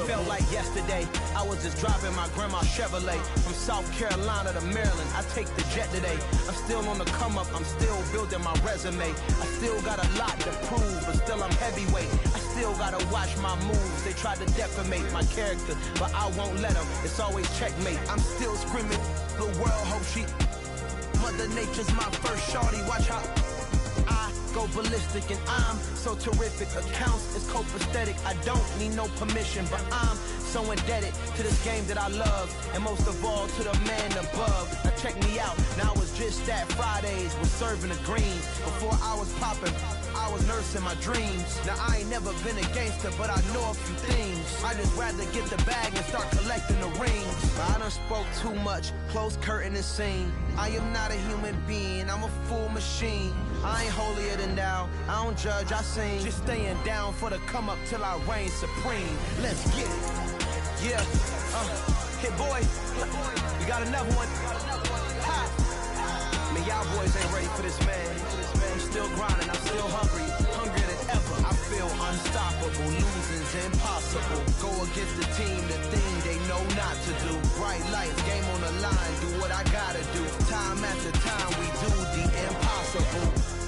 felt like yesterday. I was just driving my grandma's Chevrolet from South Carolina to Maryland. I take the jet today. I'm still on the come up. I'm still building my resume. I still got a lot to prove, but still I'm heavyweight. I still gotta watch my moves. They tried to defamate my character, but I won't let them. It's always checkmate. I'm still screaming. The world hope she. Mother Nature's my first shorty. Watch how I go ballistic, and I'm so terrific. Accounts is copacetic. I don't need no permission, but I'm so indebted to this game that I love, and most of all to the man above. Now check me out. Now it was just that Fridays was serving the greens. Before I was popping, I was nursing my dreams. Now I ain't never been a gangster, but I know a few things. I just rather get the bag and start collecting the rings. But I done spoke too much. Close curtain and scene. I am not a human being. I'm a full machine. I ain't holier than thou. I don't judge, I sing. Just staying down for the come up till I reign supreme. Let's get it. Yeah. Hit boy. We got another one. Ha. Man, y'all boys ain't ready for this, man. I'm still grinding. I'm still hungry. Hungrier than ever. I feel unstoppable. Losing's impossible. Go against the team, the thing they know not to do. Bright lights, game on the line. Do what I gotta do. Time after time, we do the impossible.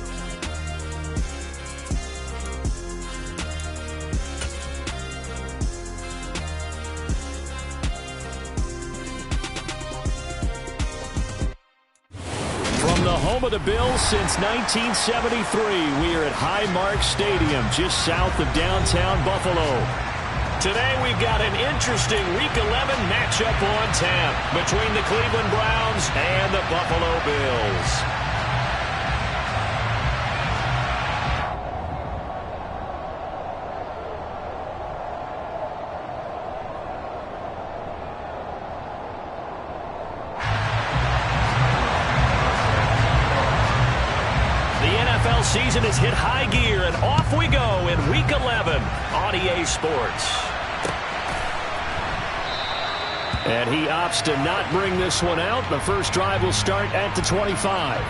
The home of the Bills since 1973. We are at Highmark Stadium, just south of downtown Buffalo. Today we've got an interesting Week 11 matchup on tap between the Cleveland Browns and the Buffalo Bills. Season has hit high gear, and off we go in Week 11 on EA Sports. And he opts to not bring this one out. The first drive will start at the 25.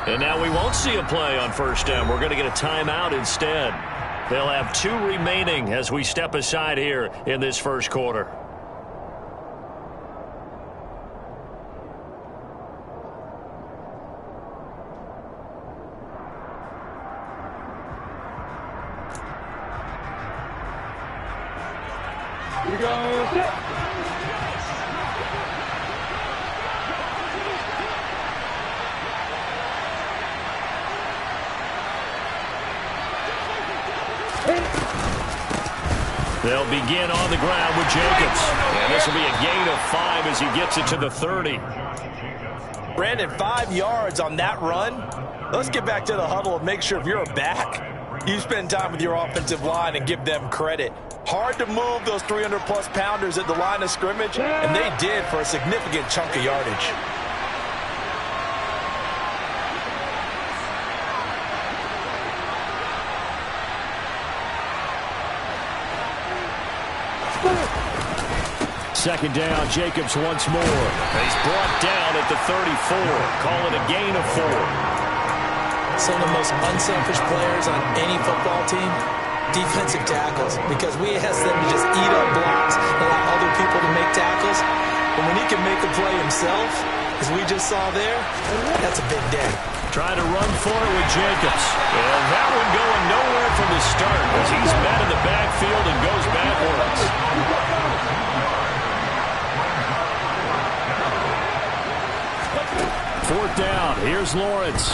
And now we won't see a play on first down. We're going to get a timeout instead. They'll have 2 remaining as we step aside here in this first quarter. Here we go. They'll begin on the ground with Jacobs. And this will be a gain of 5 as he gets it to the 30. Brandon, 5 yards on that run. Let's get back to the huddle and make sure if you're a back, you spend time with your offensive line and give them credit. Hard to move those 300-plus pounders at the line of scrimmage, and they did for a significant chunk of yardage. Second down, Jacobs once more. He's brought down at the 34. Call it a gain of 4. Some of the most unselfish players on any football team, defensive tackles, because we ask them to just eat up blocks, allow other people to make tackles. But when he can make a play himself, as we just saw there, that's a big day. Trying to run for it with Jacobs. And that one going nowhere from the start as he's met in the backfield and goes backwards. Fourth down. Here's Lawrence.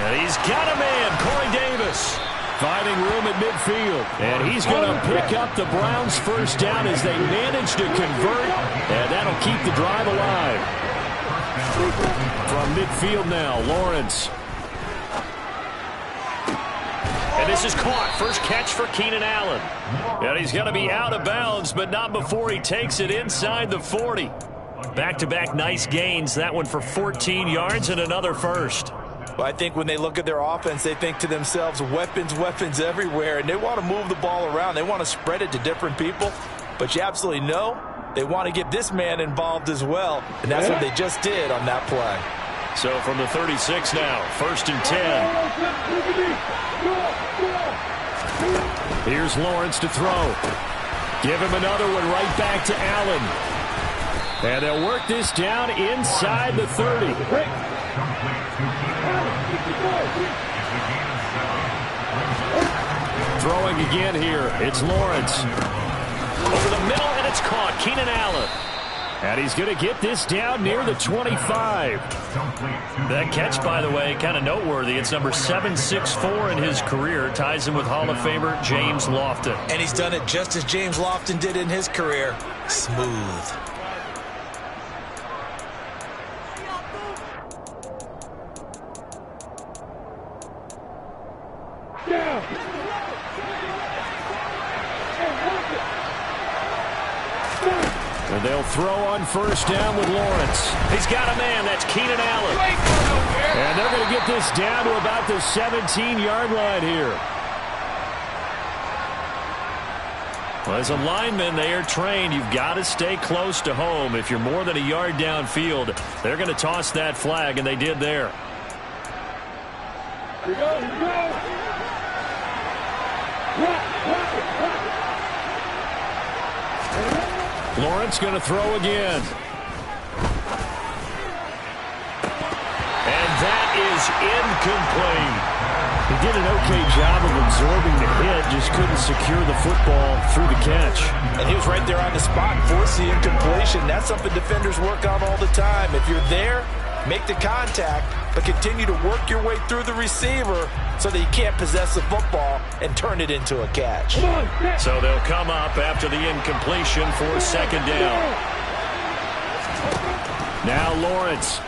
And he's got a man, Corey Davis, finding room at midfield. And he's going to pick up the Browns' first down as they manage to convert. And that'll keep the drive alive. From midfield now, Lawrence. And this is caught. First catch for Keenan Allen. And he's going to be out of bounds, but not before he takes it inside the 40. Back-to-back nice gains. That one for 14 yards and another first. Well, I think when they look at their offense, they think to themselves, weapons, weapons everywhere, and they want to move the ball around. They want to spread it to different people, but you absolutely know they want to get this man involved as well, and that's what they just did on that play. So from the 36 now, 1st and 10. Here's Lawrence to throw. Give him another one right back to Allen. And they'll work this down inside the 30. Throwing again here. It's Lawrence. Over the middle, and it's caught. Keenan Allen. And he's going to get this down near the 25. That catch, by the way, kind of noteworthy. It's number 764 in his career. Ties him with Hall of Famer James Lofton. And he's done it just as James Lofton did in his career. Smooth. And they'll throw on 1st down with Lawrence. He's got a man. That's Keenan Allen. And they're going to get this down to about the 17-yard line here. Well, as a lineman, they are trained. You've got to stay close to home. If you're more than a yard downfield, they're going to toss that flag, and they did there. Here we go, here we go. Lawrence going to throw again. And that is incomplete. He did an okay job of absorbing the hit, just couldn't secure the football through the catch. And he was right there on the spot, force the incompletion. That's something defenders work on all the time. If you're there, make the contact, but continue to work your way through the receiver so that you can't possess the football and turn it into a catch. So they'll come up after the incompletion for 2nd down. Now Lawrence.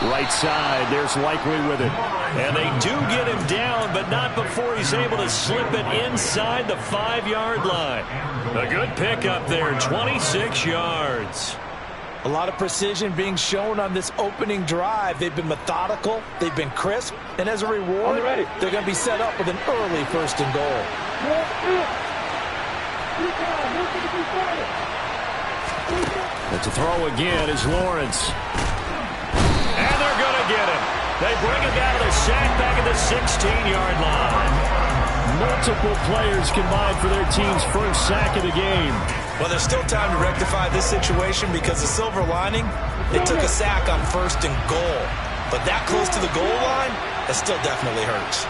Right side, there's Likely with it. And they do get him down, but not before he's able to slip it inside the 5-yard line. A good pickup there, 26 yards. A lot of precision being shown on this opening drive. They've been methodical, they've been crisp, and as a reward, they're going to be set up with an early 1st and goal. And to throw again is Lawrence. And they're going to get him. They bring it down to the sack back at the 16-yard line. Multiple players combined for their team's first sack of the game. Well, there's still time to rectify this situation because the silver lining, they took a sack on 1st and goal. But that close to the goal line, that still definitely hurts.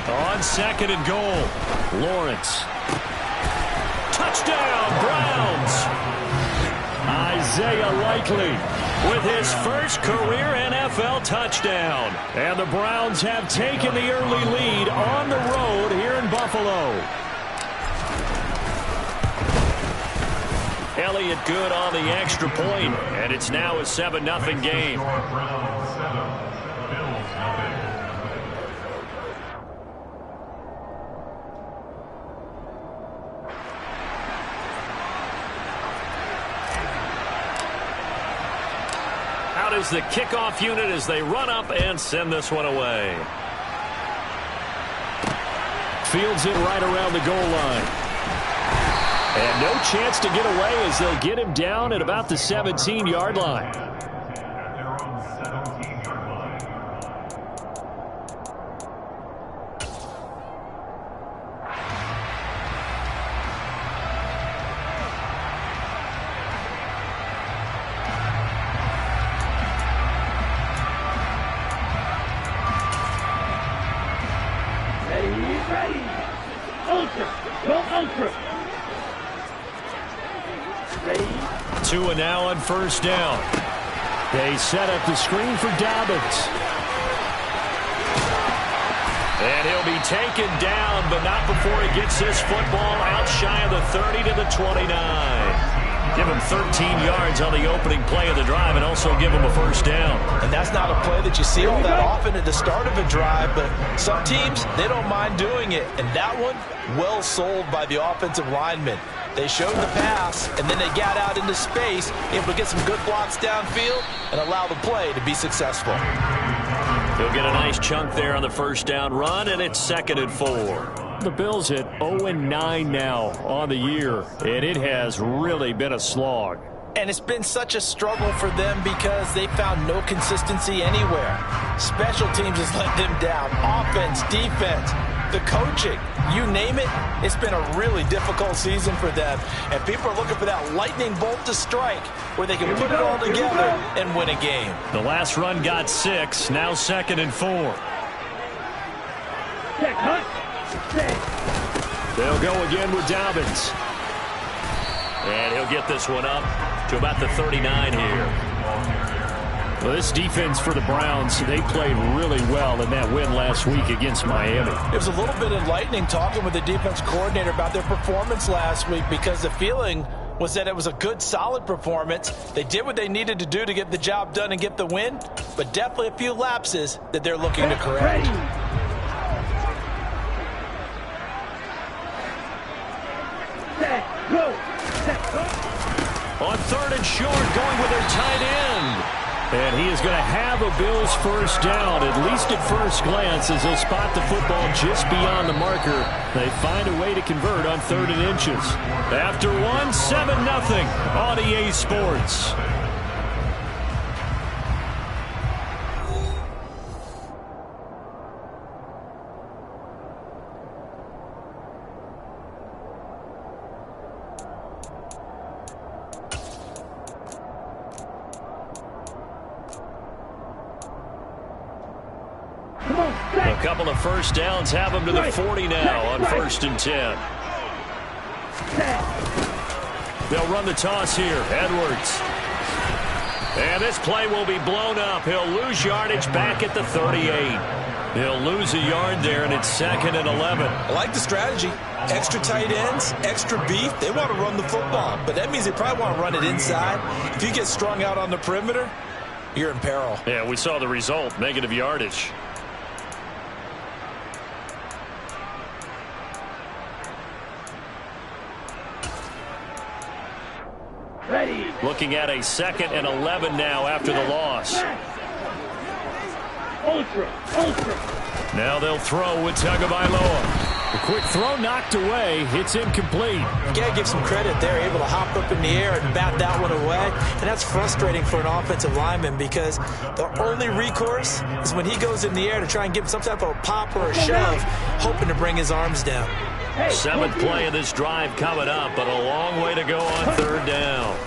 On 2nd and goal, Lawrence. Touchdown, Browns. Isaiah Likely with his first career NFL touchdown. And the Browns have taken the early lead on the road here in Buffalo. Elliott good on the extra point, and it's now a 7-0 game. Out is the kickoff unit as they run up and send this one away. Fields it right around the goal line. And no chance to get away as they'll get him down at about the 17-yard line. Ready. Ultra. Go ultra. 2 and now on 1st down. They set up the screen for Dobbins. And he'll be taken down, but not before he gets this football out shy of the 30 to the 29. Give him 13 yards on the opening play of the drive and also give him a first down. And that's not a play that you see all that often at the start of a drive, but some teams, they don't mind doing it. And that one, well sold by the offensive lineman. They showed the pass, and then they got out into space, able to get some good blocks downfield and allow the play to be successful. He'll get a nice chunk there on the first down run, and it's 2nd and 4. The Bills at 0-9 now on the year, and it has really been a slog. And it's been such a struggle for them because they found no consistency anywhere. Special teams has let them down. Offense, defense, the coaching, you name it, it's been a really difficult season for them. And people are looking for that lightning bolt to strike where they can put it all together and win a game. The last run got 6, now 2nd and 4. They'll go again with Dobbins. And he'll get this one up to about the 39 here. Well, this defense for the Browns, they played really well in that win last week against Miami. It was a little bit enlightening talking with the defense coordinator about their performance last week because the feeling was that it was a good, solid performance. They did what they needed to do to get the job done and get the win, but definitely a few lapses that they're looking to correct. On 3rd and short, going with their tight end. And he is going to have a Bills first down, at least at first glance, as they'll spot the football just beyond the marker. They find a way to convert on 3rd and inches. After 7-0 on EA Sports. A couple of first downs have them to the 40 now on 1st and 10. They'll run the toss here. Edwards. And this play will be blown up. He'll lose yardage back at the 38. He'll lose a yard there, and it's 2nd and 11. I like the strategy. Extra tight ends, extra beef. They want to run the football, but that means they probably want to run it inside. If you get strung out on the perimeter, you're in peril. Yeah, we saw the result, negative yardage. Looking at a 2nd and 11 now after the loss. Ultra. Now they'll throw with Tagovailoa. A quick throw knocked away. It's incomplete. You got to give some credit. They're able to hop up in the air and bat that one away. And that's frustrating for an offensive lineman because the only recourse is when he goes in the air to try and give some type of a pop or a shove, hoping to bring his arms down. 7th play of this drive coming up, but a long way to go on 3rd down.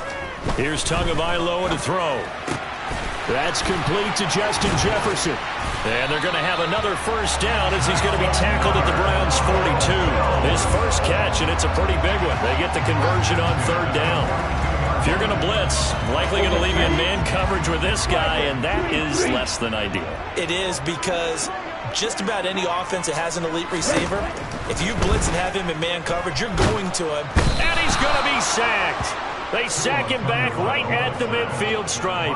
Here's Tagovailoa to throw. That's complete to Justin Jefferson. And they're going to have another first down as he's going to be tackled at the Browns' 42. His first catch, and it's a pretty big one. They get the conversion on 3rd down. If you're going to blitz, likely going to leave you in man coverage with this guy, and that is less than ideal. It is because just about any offense that has an elite receiver, if you blitz and have him in man coverage, you're going to him. And he's going to be sacked. They sack him back right at the midfield stripe.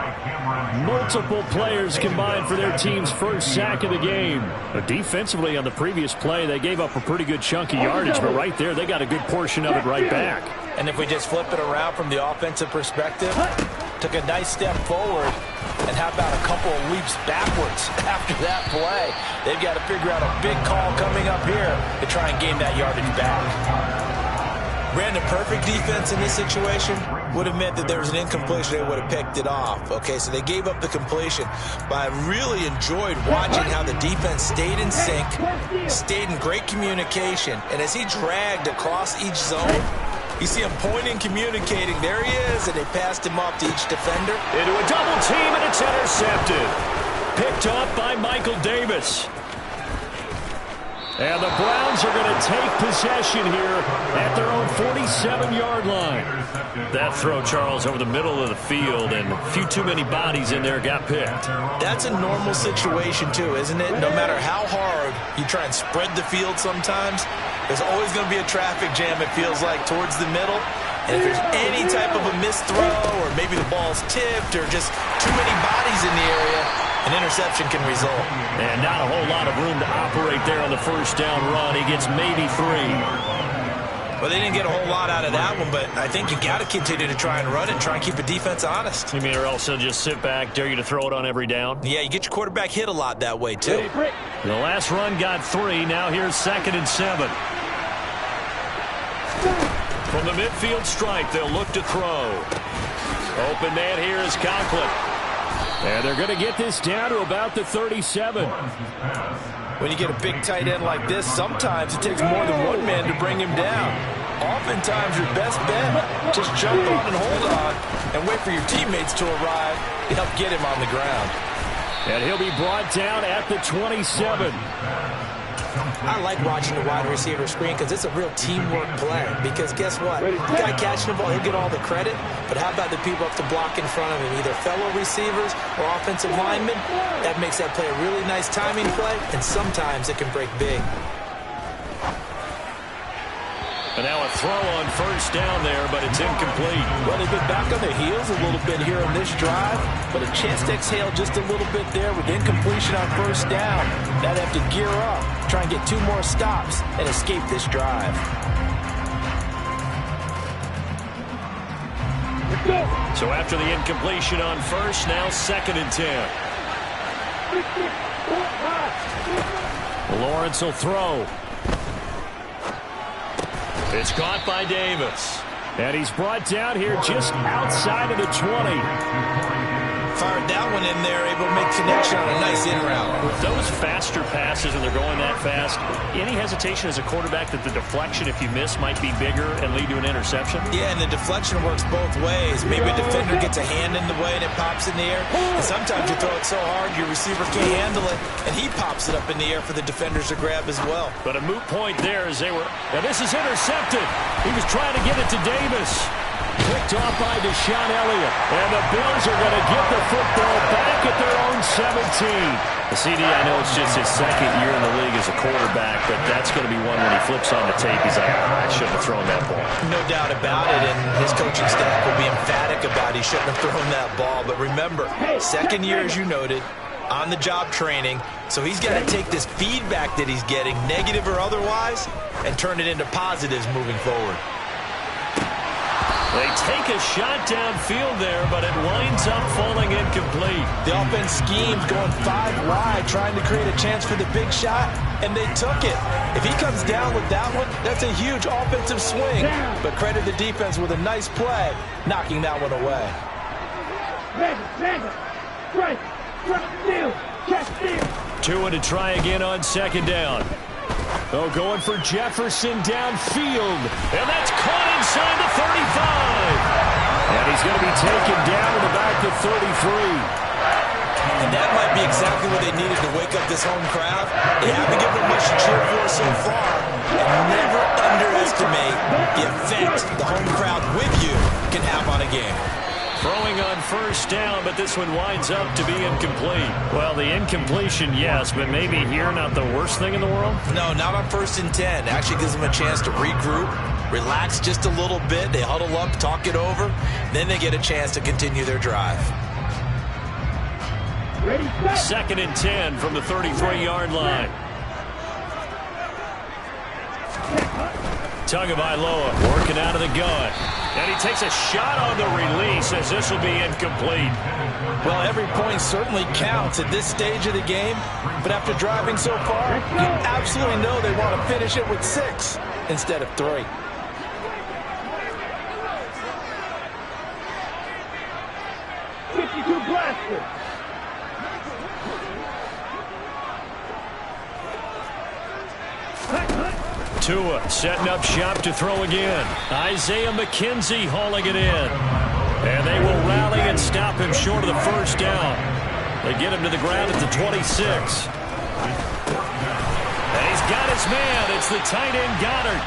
Multiple players combined for their team's first sack of the game. Defensively on the previous play, they gave up a pretty good chunk of yardage, but right there, they got a good portion of it right back. And if we just flip it around from the offensive perspective, took a nice step forward, and how about a couple of leaps backwards after that play? They've got to figure out a big call coming up here to try and gain that yardage back. Brandon, perfect defense in this situation would have meant that there was an incompletion. They would have picked it off. Okay, so they gave up the completion. But I really enjoyed watching how the defense stayed in sync, stayed in great communication. And as he dragged across each zone, you see him pointing, communicating. There he is, and they passed him off to each defender. Into a double team, and it's intercepted. Picked off by Michael Davis. And the Browns are going to take possession here at their own 47-yard line. That throw, Charles, over the middle of the field, and a few too many bodies in there got picked. That's a normal situation, too, isn't it? No matter how hard you try and spread the field sometimes, there's always going to be a traffic jam, it feels like, towards the middle. And if there's any type of a missed throw or maybe the ball's tipped or just too many bodies in the area, an interception can result. And not a whole lot of room to operate there on the first down run. He gets maybe 3. Well, they didn't get a whole lot out of that one, but I think you got to continue to try and run it, try and keep the defense honest. You mean or else he'll just sit back, dare you to throw it on every down? Yeah, you get your quarterback hit a lot that way, too. The last run got 3. Now here's 2nd and 7. From the midfield stripe, they'll look to throw. Open man here is Conklin. And they're going to get this down to about the 37. When you get a big tight end like this, sometimes it takes more than one man to bring him down. Oftentimes, your best bet, just jump on and hold on and wait for your teammates to arrive to help get him on the ground. And he'll be brought down at the 27. I like watching the wide receiver screen because it's a real teamwork play. Because guess what? The guy catching the ball, he'll get all the credit. But how about the people up to block in front of him, either fellow receivers or offensive linemen? That makes that play a really nice timing play, and sometimes it can break big. And now a throw on first down there, but it's incomplete. Well, they've been back on their heels a little bit here on this drive, but a chance to exhale just a little bit there with incompletion on first down. Now they have to gear up, try and get 2 more stops, and escape this drive. So after the incompletion on first, now 2nd and 10. Lawrence will throw. It's caught by Davis. And he's brought down here just outside of the 20. Fired that one in there, able to make connection on a nice in route. With those faster passes and they're going that fast, any hesitation as a quarterback that the deflection, if you miss, might be bigger and lead to an interception? Yeah, and the deflection works both ways. Maybe a defender gets a hand in the way and it pops in the air. And sometimes you throw it so hard your receiver can't handle it, and he pops it up in the air for the defenders to grab as well. But a moot point there as they were... And this is intercepted. He was trying to get it to Davis. Picked off by Deshaun Elliott. And the Bills are going to get the football back at their own 17. The CD, I know it's just his 2nd year in the league as a quarterback, but that's going to be one when he flips on the tape. He's like, I shouldn't have thrown that ball. No doubt about it, and his coaching staff will be emphatic about he shouldn't have thrown that ball. But remember, 2nd year, as you noted, on-the-job training, so he's got to take this feedback that he's getting, negative or otherwise, and turn it into positives moving forward. They take a shot downfield there, but it winds up falling incomplete. The offense schemes going 5 wide, trying to create a chance for the big shot, and they took it. If he comes down with that one, that's a huge offensive swing. But credit the defense with a nice play, knocking that one away. Tua to try again on 2nd down. Oh, going for Jefferson downfield. And that's caught inside the 35. And he's going to be taken down at about the 33. And that might be exactly what they needed to wake up this home crowd. They haven't given them much to cheer for so far. And never underestimate the effect the home crowd with you can have on a game. Throwing on first down, but this one winds up to be incomplete. Well, the incompletion, yes, but maybe here not the worst thing in the world? No, not on 1st and 10. Actually gives them a chance to regroup, relax just a little bit. They huddle up, talk it over. Then they get a chance to continue their drive. 2nd and 10 from the 33-yard line. Tagovailoa working out of the gun. And he takes a shot on the release as this will be incomplete. Well, every point certainly counts at this stage of the game. But after driving so far, you absolutely know they want to finish it with 6 instead of 3. Tua setting up shop to throw again. Isaiah McKenzie hauling it in. And they will rally and stop him short of the first down. They get him to the ground at the 26. And he's got his man. It's the tight end Goddard.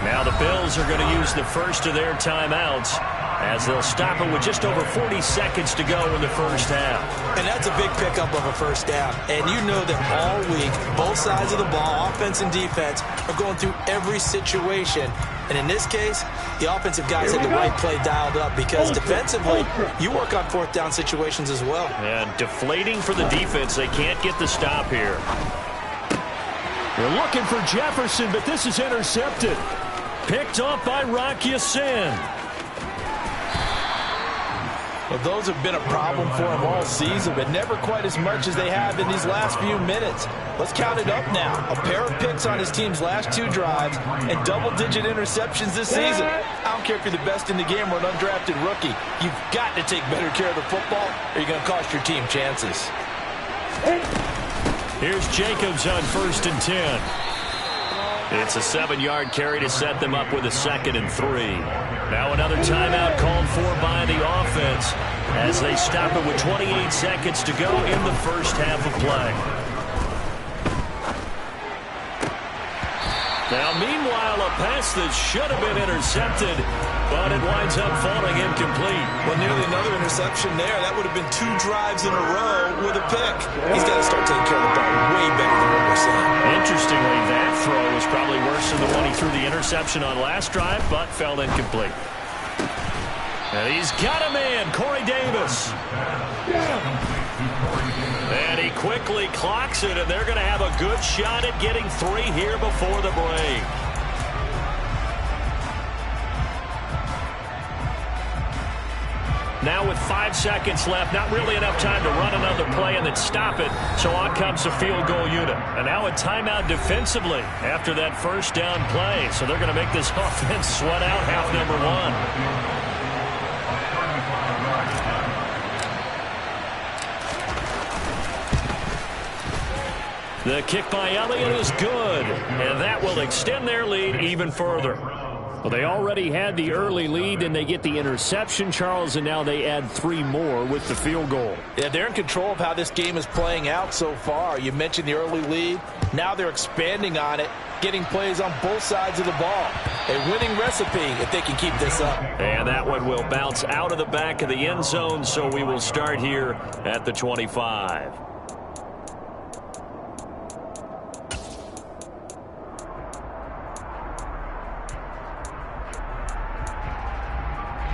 Now the Bills are going to use the first of their timeouts as they'll stop it with just over 40 seconds to go in the first half. And that's a big pickup of a first down. And you know that all week, both sides of the ball, offense and defense, are going through every situation And in this case, the offensive guys had the right play dialed up because defensively, you work on fourth down situations as well. And deflating for the defense. They can't get the stop here. They're looking for Jefferson, but this is intercepted. Picked off by WK11. Well, those have been a problem for him all season, but never quite as much as they have in these last few minutes. Let's count it up now. A pair of picks on his team's last 2 drives and double-digit interceptions this season. I don't care if you're the best in the game or an undrafted rookie. You've got to take better care of the football or you're going to cost your team chances. Here's Jacobs on 1st and 10. It's a 7-yard carry to set them up with a 2nd and 3. Now another timeout called for by the offense as they stop it with 28 seconds to go in the first half of play. Now, meanwhile, a pass that should have been intercepted, but it winds up falling incomplete. Well, nearly another interception there. That would have been 2 drives in a row with a pick. He's got to start taking care of the ball way better than what we're seeing. Interestingly, that throw was probably worse than the one he threw the interception on last drive, but fell incomplete. And he's got a man, Corey Davis. And he quickly clocks it, and they're going to have a good shot at getting 3 here before the break. Now with 5 seconds left, not really enough time to run another play and then stop it. So on comes the field goal unit. And now a timeout defensively after that first down play. So they're going to make this offense sweat out half number 1. The kick by Elliott is good, and that will extend their lead even further. Well, they already had the early lead, and they get the interception, Charles, and now they add 3 more with the field goal. Yeah, they're in control of how this game is playing out so far. You mentioned the early lead. Now they're expanding on it, getting plays on both sides of the ball. A winning recipe if they can keep this up. And that one will bounce out of the back of the end zone, so we will start here at the 25.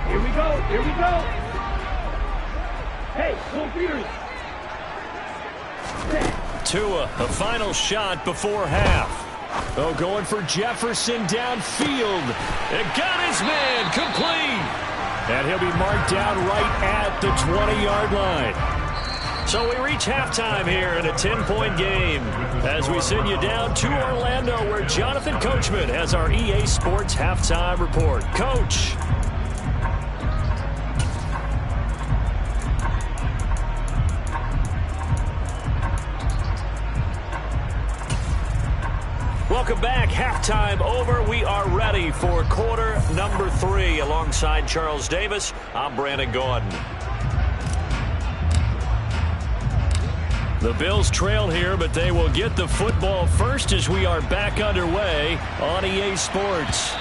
Here we go. Here we go. Hey, no fears. Tua, a final shot before half. Oh, going for Jefferson downfield. It got his man complete. And he'll be marked down right at the 20-yard line. So we reach halftime here in a 10-point game as we send you down to Orlando where Jonathan Coachman has our EA Sports halftime report. Coach. Welcome back. Halftime over. We are ready for quarter number 3. Alongside Charles Davis, I'm Brandon Gordon. The Bills trail here, but they will get the football first as we are back underway on EA Sports.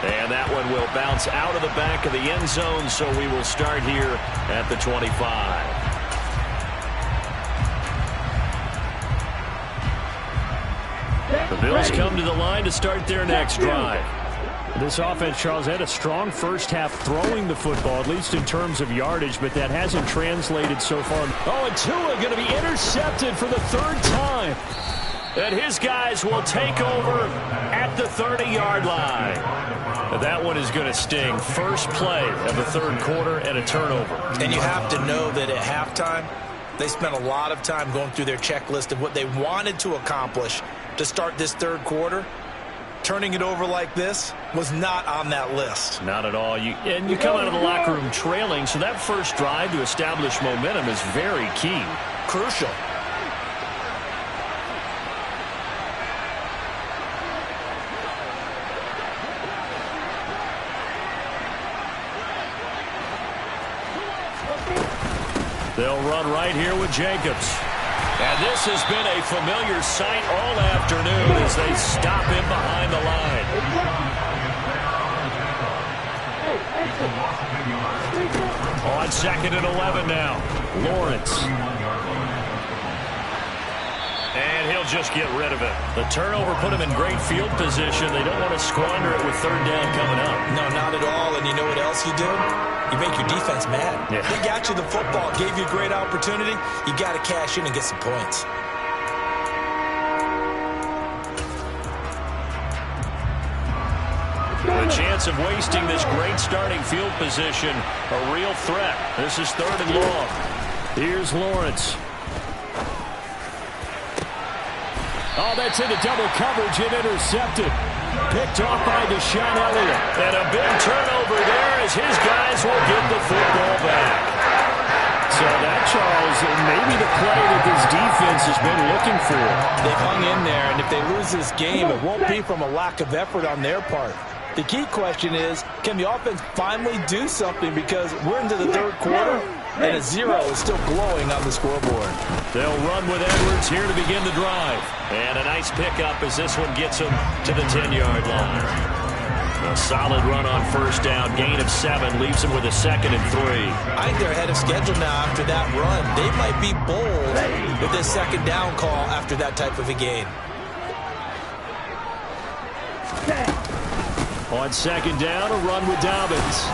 And that one will bounce out of the back of the end zone, so we will start here at the 25. The Bills come to the line to start their next drive. This offense, Charles, had a strong first half throwing the football, at least in terms of yardage, but that hasn't translated so far. Oh, and Tua going to be intercepted for the 3rd time. And his guys will take over at the 30-yard line. That one is going to sting. First play of the 3rd quarter and a turnover. And you have to know that at halftime, they spent a lot of time going through their checklist of what they wanted to accomplish to start this 3rd quarter. Turning it over like this was not on that list. Not at all. You come out of the locker room trailing, so that first drive to establish momentum is very key. Crucial. They'll run right here with Jacobs. And this has been a familiar sight all afternoon as they stop him behind the line. On 2nd and 11 now. Lawrence. And he'll just get rid of it. The turnover put him in great field position. They don't want to squander it with third down coming up. No, not at all. And you know what else you do? You make your defense mad. Yeah. They got you the football, gave you a great opportunity. You got to cash in and get some points. The chance of wasting this great starting field position, a real threat. This is 3rd and long. Here's Lawrence. Oh, that's into double coverage and intercepted. Picked off by Deshaun Elliott. And a big turnover there as his guys will get the football back. So that, Charles, maybe the play that this defense has been looking for. They've hung in there, and if they lose this game, it won't be from a lack of effort on their part. The key question is, can the offense finally do something? Because we're into the 3rd quarter, and a 0 is still glowing on the scoreboard. They'll run with Edwards here to begin the drive. And a nice pickup as this one gets them to the 10-yard line. A solid run on first down. Gain of 7 leaves them with a 2nd and 3. I think they're ahead of schedule now after that run. They might be bold with this 2nd down call after that type of a gain. On 2nd down, a run with Dobbins.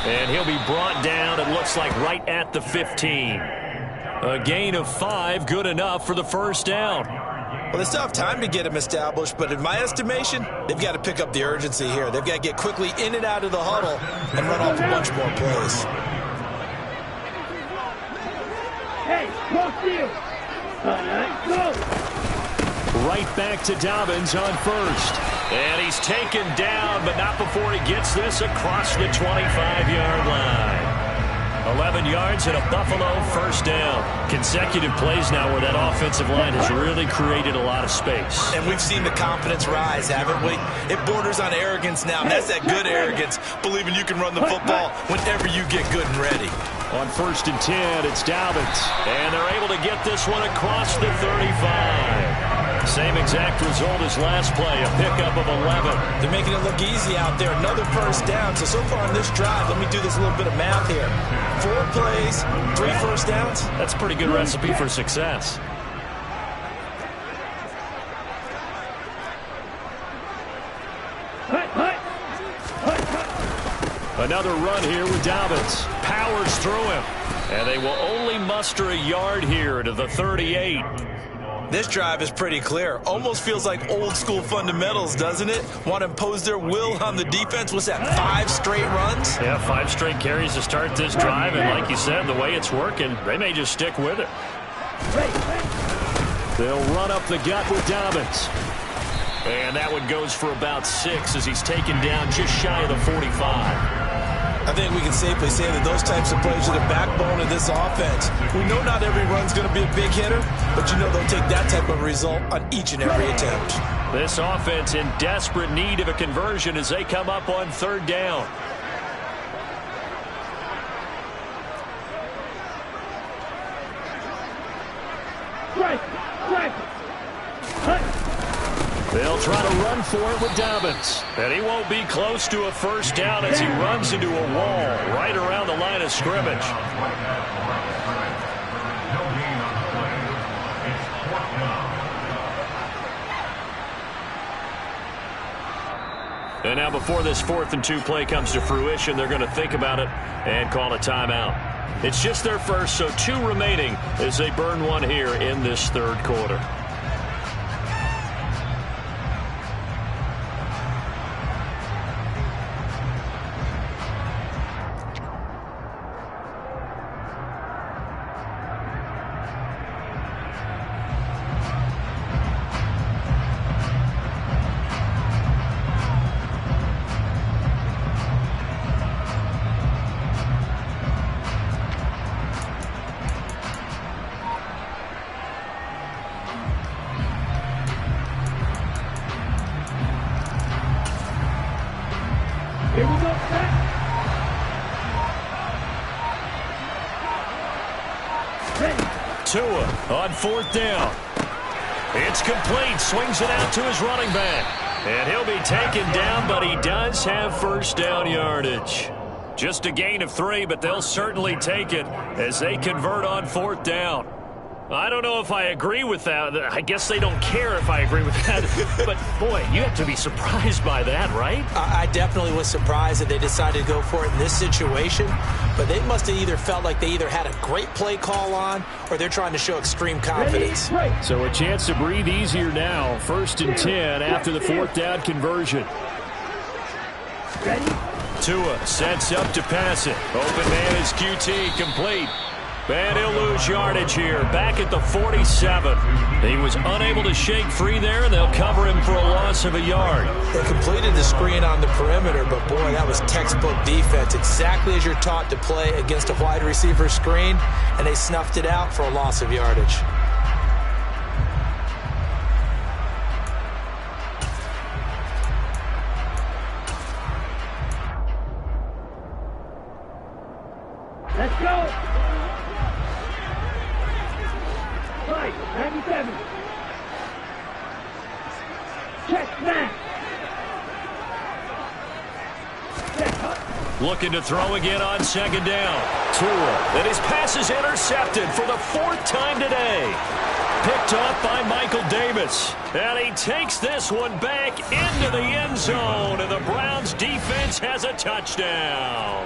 And he'll be brought down, it looks like, right at the 15. A gain of 5, good enough for the first down. Well, they still have time to get him established, but in my estimation, they've got to pick up the urgency here. They've got to get quickly in and out of the huddle and run off a bunch more plays. Hey, cross field. Go. Right back to Dobbins on first. And he's taken down, but not before he gets this across the 25-yard line. 11 yards and a Buffalo first down. Consecutive plays now where that offensive line has really created a lot of space. And we've seen the confidence rise, haven't we? It borders on arrogance now. And that's that good arrogance, believing you can run the football whenever you get good and ready. On 1st and 10, it's Dobbins. And they're able to get this one across the 35. Same exact result as last play, a pickup of 11. They're making it look easy out there. Another first down. So far on this drive, let me do this little bit of math here. 4 plays, 3 first downs. That's a pretty good recipe for success. Another run here with Dobbins. Powers through him. And they will only muster a yard here to the 38. This drive is pretty clear. Almost feels like old school fundamentals, doesn't it? Want to impose their will on the defense. What's that, 5 straight runs? Yeah, 5 straight carries to start this drive. And like you said, the way it's working, they may just stick with it. They'll run up the gut with Dobbins. And that one goes for about 6 as he's taken down just shy of the 45. I think we can safely say that those types of plays are the backbone of this offense. We know not every run's going to be a big hitter, but you know they'll take that type of result on each and every attempt. This offense in desperate need of a conversion as they come up on 3rd down. They'll try to run for it with Dobbins. And he won't be close to a first down as he runs into a wall right around the line of scrimmage. And now before this 4th and 2 play comes to fruition, they're going to think about it and call a timeout. It's just their first, so 2 remaining as they burn one here in this 3rd quarter. Tua on 4th down. It's complete. Swings it out to his running back. And he'll be taken down, but he does have first down yardage. Just a gain of 3, but they'll certainly take it as they convert on 4th down. I don't know if I agree with that. I guess they don't care if I agree with that. But, boy, you have to be surprised by that, right? I definitely was surprised that they decided to go for it in this situation. But they must have either felt like they either had a great play call on or they're trying to show extreme confidence. So a chance to breathe easier now. 1st and 10 after the 4th down conversion. Tua sets up to pass it. Open man is QT, complete. And he'll lose yardage here, back at the 47. He was unable to shake free there, and they'll cover him for a loss of a yard. They completed the screen on the perimeter, but boy, that was textbook defense. Exactly as you're taught to play against a wide receiver screen, and they snuffed it out for a loss of yardage. Let's go. 97. Check that. Looking to throw again on 2nd down. Tua, and his pass is intercepted for the 4th time today. Picked off by Michael Davis. And he takes this one back into the end zone, and the Browns defense has a touchdown.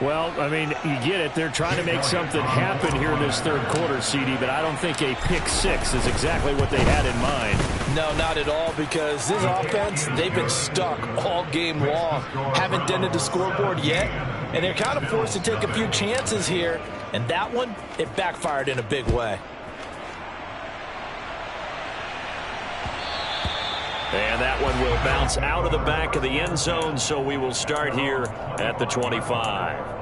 Well, I mean, you get it. They're trying to make something happen here in this 3rd quarter, CD, but I don't think a pick 6 is exactly what they had in mind. No, not at all, because this offense, they've been stuck all game long. Haven't dented the scoreboard yet, and they're kind of forced to take a few chances here, and that one, it backfired in a big way. And that one will bounce out of the back of the end zone, so we will start here at the 25.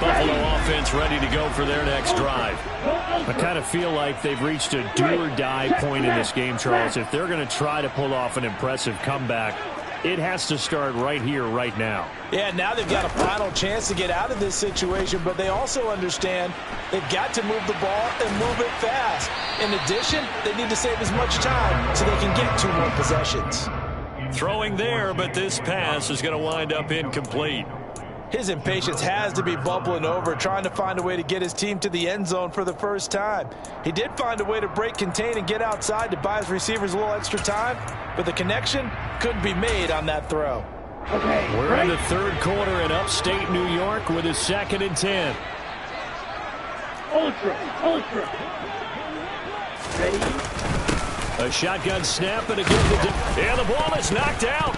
Buffalo offense ready to go for their next drive. I kind of feel like they've reached a do-or-die point in this game, Charles. If they're going to try to pull off an impressive comeback, it has to start right here, right now. Yeah, now they've got a final chance to get out of this situation, but they also understand they've got to move the ball and move it fast. In addition, they need to save as much time so they can get 2 more possessions. Throwing there, but this pass is going to wind up incomplete. His impatience has to be bubbling over, trying to find a way to get his team to the end zone for the first time. He did find a way to break contain and get outside to buy his receivers a little extra time, but the connection couldn't be made on that throw. Okay, we're in the 3rd quarter in upstate New York with a 2nd and 10. Ultra. Ready? A shotgun snap and again and the ball is knocked out.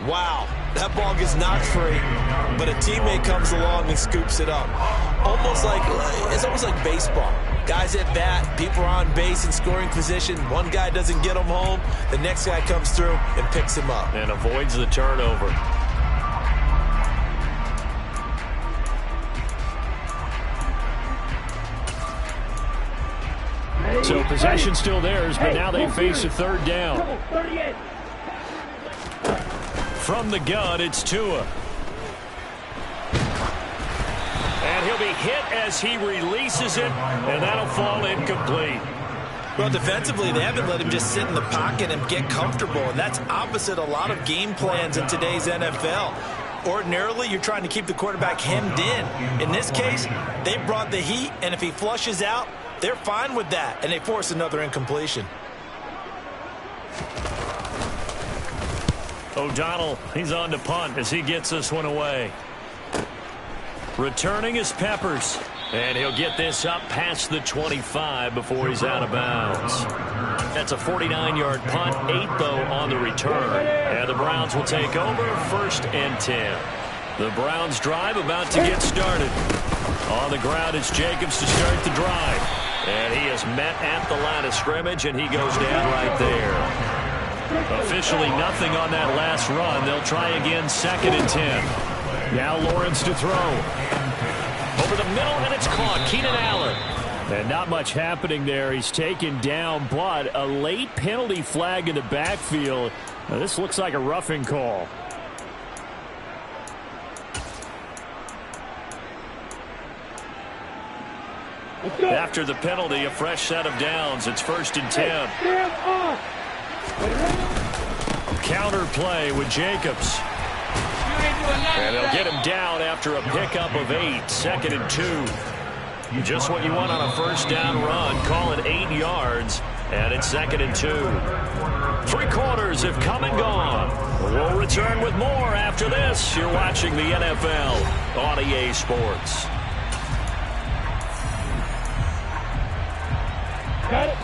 Wow, that ball gets knocked free, but a teammate comes along and scoops it up. It's almost like baseball. Guys at bat, people are on base in scoring position. One guy doesn't get him home, the next guy comes through and picks him up. And avoids the turnover. So possession still theirs, but now they face a 3rd down. 38. From the gun, it's Tua. And he'll be hit as he releases it, and that'll fall incomplete. Well, defensively, they haven't let him just sit in the pocket and get comfortable, and that's opposite a lot of game plans in today's NFL. Ordinarily, you're trying to keep the quarterback hemmed in. In this case, they brought the heat, and if he flushes out, they're fine with that, and they force another incompletion. O'Donnell, he's on to punt as he gets this one away. Returning is Peppers. And he'll get this up past the 25 before he's out of bounds. That's a 49-yard punt, 8 though on the return. And the Browns will take over 1st and 10. The Browns drive about to get started. On the ground is Jacobs to start the drive. And he is met at the line of scrimmage, and he goes down right there. Officially nothing on that last run. They'll try again 2nd and 10. Now Lawrence to throw. Over the middle, and it's caught. Keenan Allen. And not much happening there. He's taken down, but a late penalty flag in the backfield. Now, this looks like a roughing call. After the penalty, a fresh set of downs. It's 1st and 10. counter play with Jacobs. And they'll get him down after a pickup of 8, 2nd and 2. Just what you want on a first down run. Call it 8 yards, and it's 2nd and 2. 3 quarters have come and gone. We'll return with more after this. You're watching the NFL on EA Sports. Got it.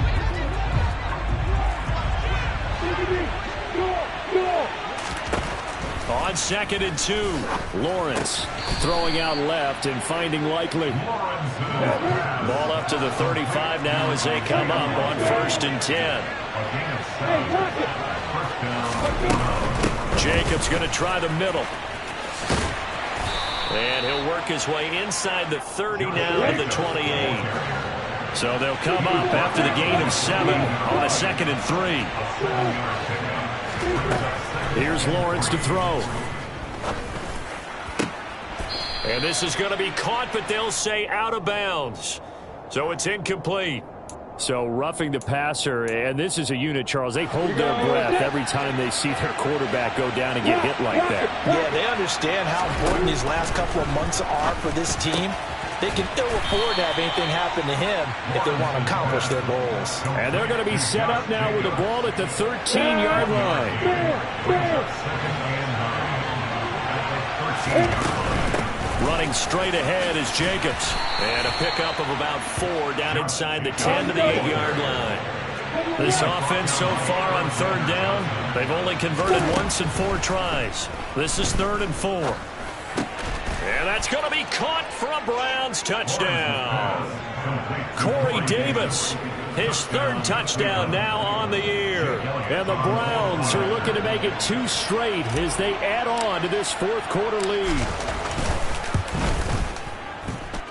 On 2nd and 2, Lawrence throwing out left and finding Likely. Ball up to the 35 now as they come up on 1st and 10. Jacobs going to try the middle. And he'll work his way inside the 30 now to the 28. So they'll come up after the gain of 7 on a 2nd and 3. Here's Lawrence to throw. And this is going to be caught, but they'll say out of bounds. So it's incomplete. So roughing the passer, and this is a unit, Charles. They hold their breath every time they see their quarterback go down and get hit like that. Yeah, they understand how important these last couple of months are for this team. They can ill afford to have anything happen to him if they want to accomplish their goals. And they're going to be set up now with the ball at the 13-yard line. Running straight ahead is Jacobs. And a pickup of about 4 down inside the 10 to the 8-yard line. This offense so far on 3rd down, they've only converted once in 4 tries. This is 3rd and 4. And that's going to be caught for a Browns touchdown. Corey Davis, his 3rd touchdown now on the year. And the Browns are looking to make it 2 straight as they add on to this 4th quarter lead.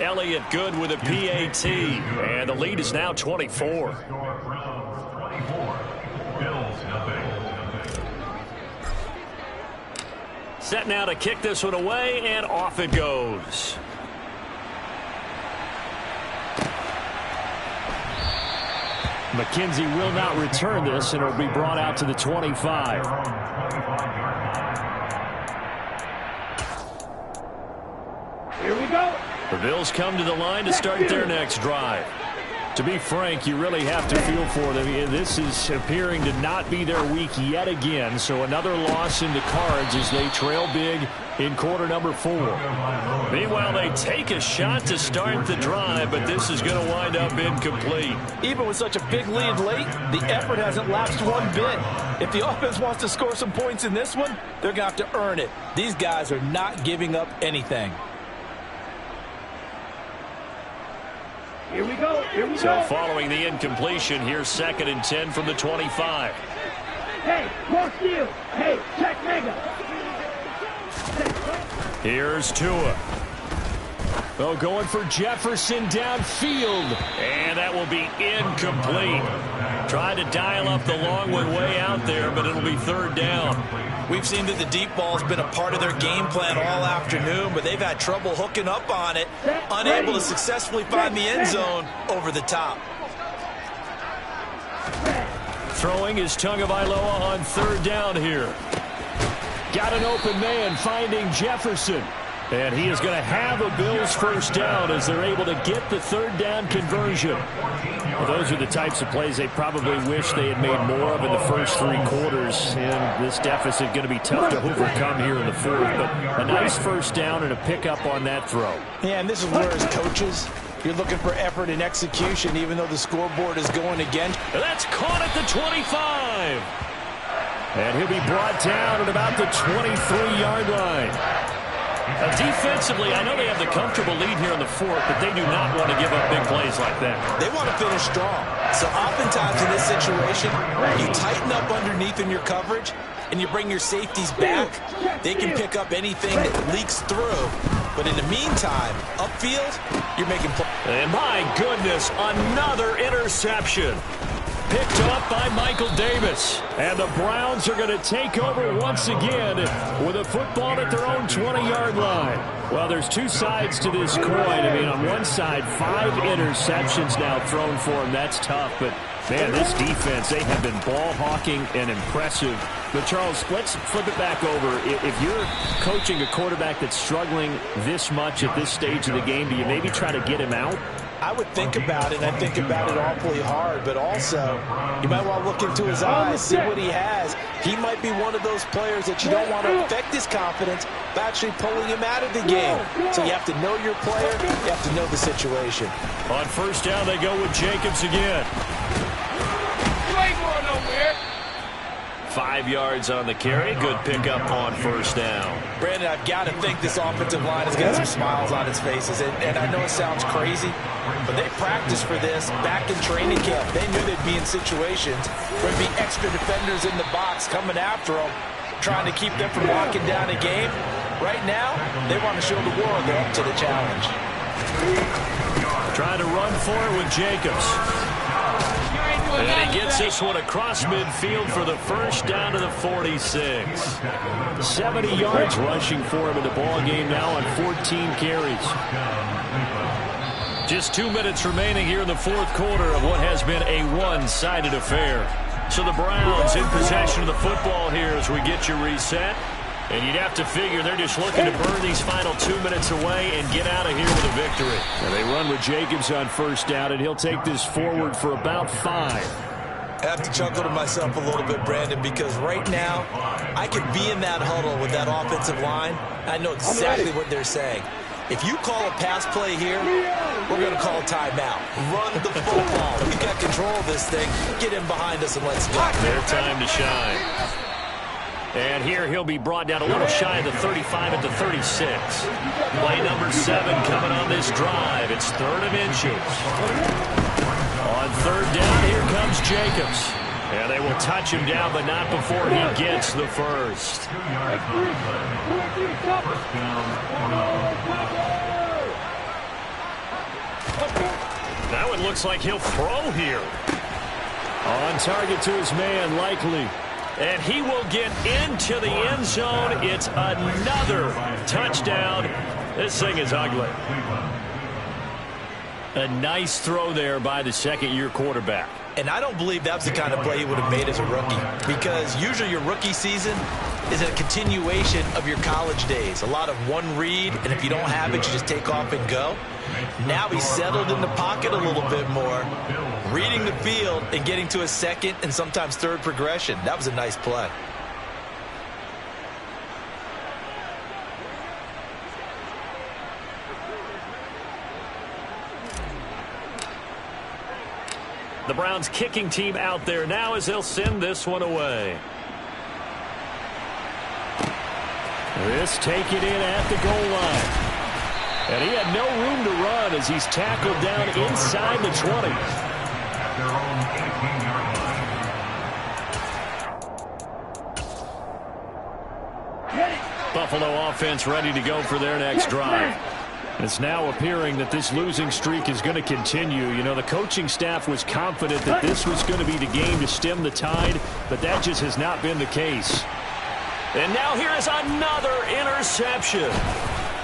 Elliott good with a PAT, and the lead is now 24. Set now to kick this one away, and off it goes. McKenzie will not return this, and it'll be brought out to the 25. Here we go. The Bills come to the line to start their next drive. To be frank, you really have to feel for them. This is appearing to not be their week yet again, so another loss in the cards as they trail big in quarter number 4. Meanwhile, they take a shot to start the drive, but this is going to wind up incomplete. Even with such a big lead late, the effort hasn't lapsed one bit. If the offense wants to score some points in this one, they're going to have to earn it. These guys are not giving up anything. Here we go. Here we So go. following the incompletion, here's 2nd and 10 from the 25. Hey, more steal. Hey, check mega. Here's Tua. Oh, going for Jefferson downfield. And that will be incomplete. Tried to dial up the long one way out there, but it'll be 3rd down. We've seen that the deep ball has been a part of their game plan all afternoon, but they've had trouble hooking up on it, unable to successfully find the end zone over the top. Throwing is Tagovailoa on 3rd down here. Got an open man finding Jefferson. And he is going to have a Bills first down as they're able to get the 3rd down conversion. Well, those are the types of plays they probably wish they had made more of in the first 3 quarters. And this deficit going to be tough to overcome here in the 4th. But a nice first down and a pickup on that throw. Yeah, and this is where as coaches, you're looking for effort and execution even though the scoreboard is going against. And that's caught at the 25. And he'll be brought down at about the 23-yard line. Defensively, I know they have the comfortable lead here in the 4th, but they do not want to give up big plays like that. They want to finish strong. So oftentimes in this situation, you tighten up underneath in your coverage, and you bring your safeties back. They can pick up anything that leaks through. But in the meantime, upfield, you're making plays. And my goodness, another interception. picked up by Michael Davis. And the Browns are going to take over once again with a football at their own 20-yard line. Well, there's two sides to this coin. I mean, on one side, 5 interceptions now thrown for him. That's tough, but man, this defense, they have been ball hawking and impressive. But, Charles, let's flip it back over. If you're coaching a quarterback that's struggling this much at this stage of the game, do you maybe try to get him out? I would think about it, and I think about it awfully hard, but also you might want to look into his eyes, see what he has. He might be one of those players that you don't want to affect his confidence by actually pulling him out of the game. So you have to know your player, you have to know the situation. On first down, they go with Jacobs again. You ain't going nowhere. 5 yards on the carry. Good pickup on first down. Brandon, I've got to think this offensive line has got some smiles on its faces. And I know it sounds crazy, but they practiced for this back in training camp. They knew they'd be in situations where there'd be extra defenders in the box coming after them, trying to keep them from locking down a game. Right now, they want to show the world they're up to the challenge. Trying to run for it with Jacobs. And he gets this one across midfield for the first down to the 46. 70 yards rushing for him in the ball game now on 14 carries. Just 2 minutes remaining here in the fourth quarter of what has been a one-sided affair. So the Browns in possession of the football here as we get you reset. And you'd have to figure they're just looking to burn these final 2 minutes away and get out of here with a victory. And they run with Jacobs on first down, and he'll take this forward for about 5. I have to chuckle to myself a little bit, Brandon, because right now I could be in that huddle with that offensive line. I know exactly what they're saying. If you call a pass play here, we're going to call a timeout. Run the football. We've got control of this thing. Get in behind us and let's go. Their time to shine. And here he'll be brought down a little shy of the 35 at the 36. Play number 7 coming on this drive. It's 3rd and inches. On 3rd down, here comes Jacobs. And they will touch him down, but not before he gets the first. That one looks like he'll throw here. On target to his man, Likely. And he will get into the end zone. It's another touchdown. This thing is ugly. A nice throw there by the second-year quarterback. And I don't believe that's the kind of play he would have made as a rookie, because usually your rookie season is a continuation of your college days. A lot of one read, and if you don't have it, you just take off and go. Now he's settled in the pocket a little bit more, reading the field and getting to a second and sometimes third progression. That was a nice play. The Browns kicking team out there now as they'll send this one away. This take it in at the goal line. And he had no room to run as he's tackled down inside the 20. Buffalo offense ready to go for their next drive. It's now appearing that this losing streak is going to continue. You know, the coaching staff was confident that this was going to be the game to stem the tide, but that just has not been the case. And now here is another interception.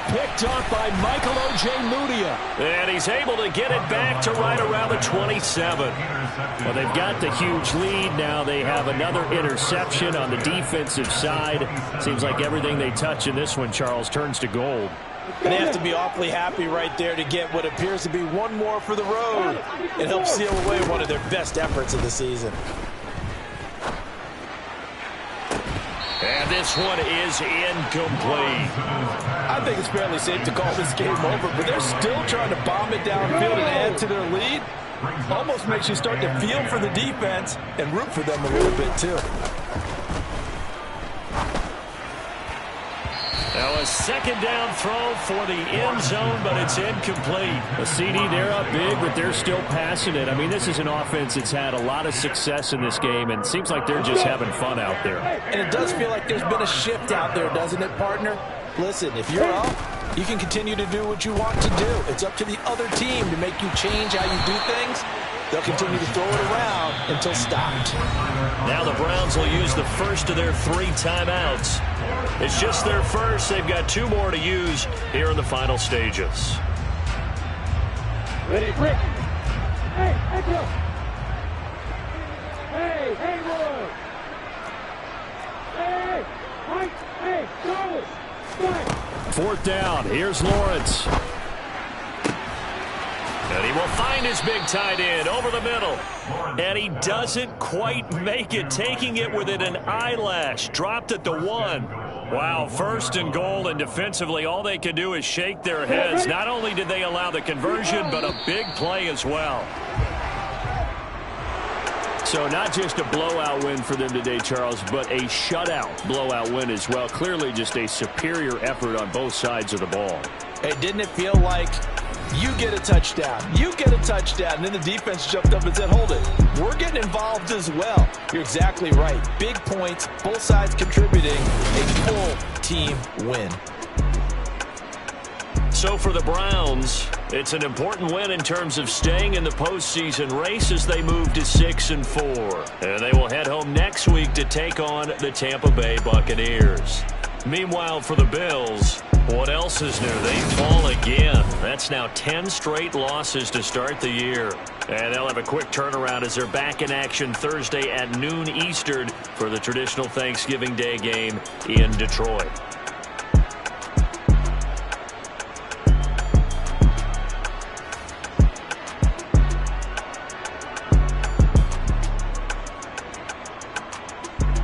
Picked off by Michael Ojemudia. And he's able to get it back to right around the 27. Well, they've got the huge lead. Now they have another interception on the defensive side. Seems like everything they touch in this one, Charles, turns to gold. And they have to be awfully happy right there to get what appears to be one more for the road. It helps seal away one of their best efforts of the season. And this one is incomplete. I think it's fairly safe to call this game over, but they're still trying to bomb it downfield and add to their lead. Almost makes you start to feel for the defense and root for them a little bit, too. Now a second down throw for the end zone, but it's incomplete. A CD, they're up big, but they're still passing it. I mean, this is an offense that's had a lot of success in this game, and it seems like they're just having fun out there. And it does feel like there's been a shift out there, doesn't it, partner? Listen, if you're up, you can continue to do what you want to do. It's up to the other team to make you change how you do things. they'll continue to throw it around until stopped. Now the Browns will use the first of their 3 timeouts. It's just their first. They've got 2 more to use here in the final stages. Ready, Rick. Hey, Echo. Hey, Haywood. Hey, Mike. Hey, Charles. Strike. 4th down. Here's Lawrence. And he will find his big tight end over the middle. And he doesn't quite make it, taking it within an eyelash. Dropped at the 1. Wow, 1st and goal, and defensively all they can do is shake their heads. Not only did they allow the conversion, but a big play as well. So not just a blowout win for them today, Charles, but a shutout blowout win as well. Clearly just a superior effort on both sides of the ball. Hey, didn't it feel like you get a touchdown, you get a touchdown, and then the defense jumped up and said, hold it, we're getting involved as well. You're exactly right. Big points, both sides contributing, a full team win. So for the Browns, it's an important win in terms of staying in the postseason race as they move to 6-4. And they will head home next week to take on the Tampa Bay Buccaneers. Meanwhile, for the Bills, what else is new? They fall again. That's now 10 straight losses to start the year. And they'll have a quick turnaround as they're back in action Thursday at noon Eastern for the traditional Thanksgiving Day game in Detroit.